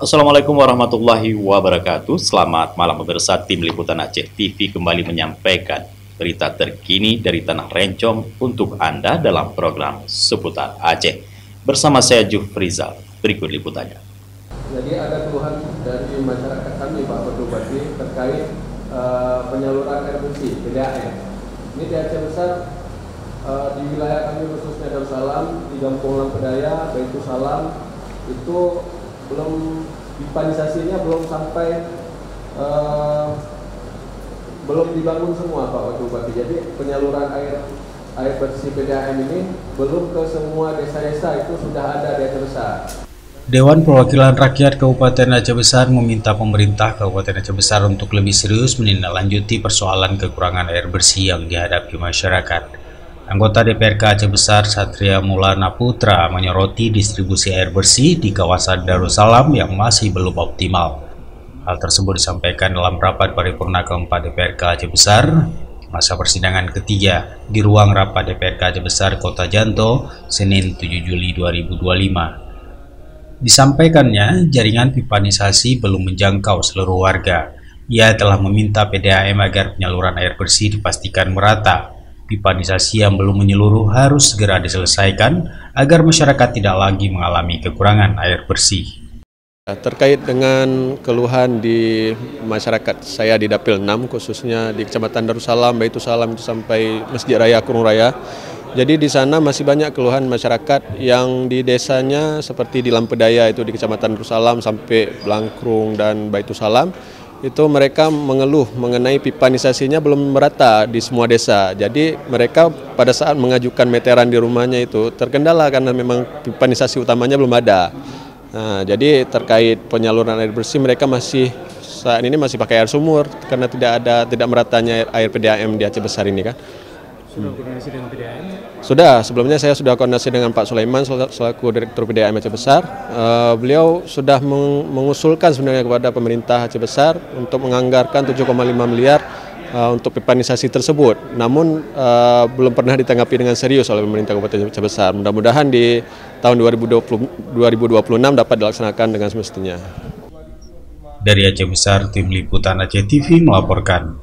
Assalamualaikum warahmatullahi wabarakatuh. Selamat malam pemirsa, tim Liputan Aceh TV kembali menyampaikan berita terkini dari Tanah Rencong untuk Anda dalam program Seputar Aceh. Bersama saya Jufrizal, berikut liputannya. Jadi ada keluhan dari masyarakat kami Pak Bupati terkait penyaluran air bersih PDAM. Ini di Aceh Besar, di wilayah kami khususnya Darussalam, di Kampung Lampedaya, Baitussalam itu belum pipanisasinya belum dibangun semua Pak Bupati. Jadi penyaluran air bersih PDAM ini belum ke semua desa-desa, itu sudah ada di Aceh Besar. Dewan Perwakilan Rakyat Kabupaten Aceh Besar meminta pemerintah Kabupaten Aceh Besar untuk lebih serius menindaklanjuti persoalan kekurangan air bersih yang dihadapi masyarakat. Anggota DPRK Aceh Besar Satria Maulana Putra menyoroti distribusi air bersih di kawasan Darussalam yang masih belum optimal. Hal tersebut disampaikan dalam rapat paripurna keempat DPRK Aceh Besar masa persidangan ketiga di ruang rapat DPRK Aceh Besar Kota Janto, Senin 7 Juli 2025. Disampaikannya, jaringan pipanisasi belum menjangkau seluruh warga. Ia telah meminta PDAM agar penyaluran air bersih dipastikan merata. Pipanisasi yang belum menyeluruh harus segera diselesaikan agar masyarakat tidak lagi mengalami kekurangan air bersih. Terkait dengan keluhan di masyarakat saya di Dapil 6, khususnya di Kecamatan Darussalam, Baitussalam itu sampai Masjid Raya Kurung Raya. Jadi di sana masih banyak keluhan masyarakat yang di desanya seperti di Lampedaya itu di Kecamatan Darussalam sampai Blangkrung dan Baitussalam, itu mereka mengeluh mengenai pipanisasinya belum merata di semua desa. Jadi mereka pada saat mengajukan meteran di rumahnya itu terkendala karena memang pipanisasi utamanya belum ada. Nah, jadi terkait penyaluran air bersih mereka saat ini masih pakai air sumur karena tidak meratanya air PDAM di Aceh Besar ini kan. Sudah koordinasi dengan PDAM? Sudah, sebelumnya saya sudah koordinasi dengan Pak Sulaiman selaku Direktur PDAM Aceh Besar. Beliau sudah mengusulkan sebenarnya kepada pemerintah Aceh Besar untuk menganggarkan 7,5 miliar untuk pipanisasi tersebut. Namun belum pernah ditanggapi dengan serius oleh pemerintah Kabupaten Aceh Besar. Mudah-mudahan di tahun 2026 dapat dilaksanakan dengan semestinya. Dari Aceh Besar, tim Liputan Aceh TV melaporkan.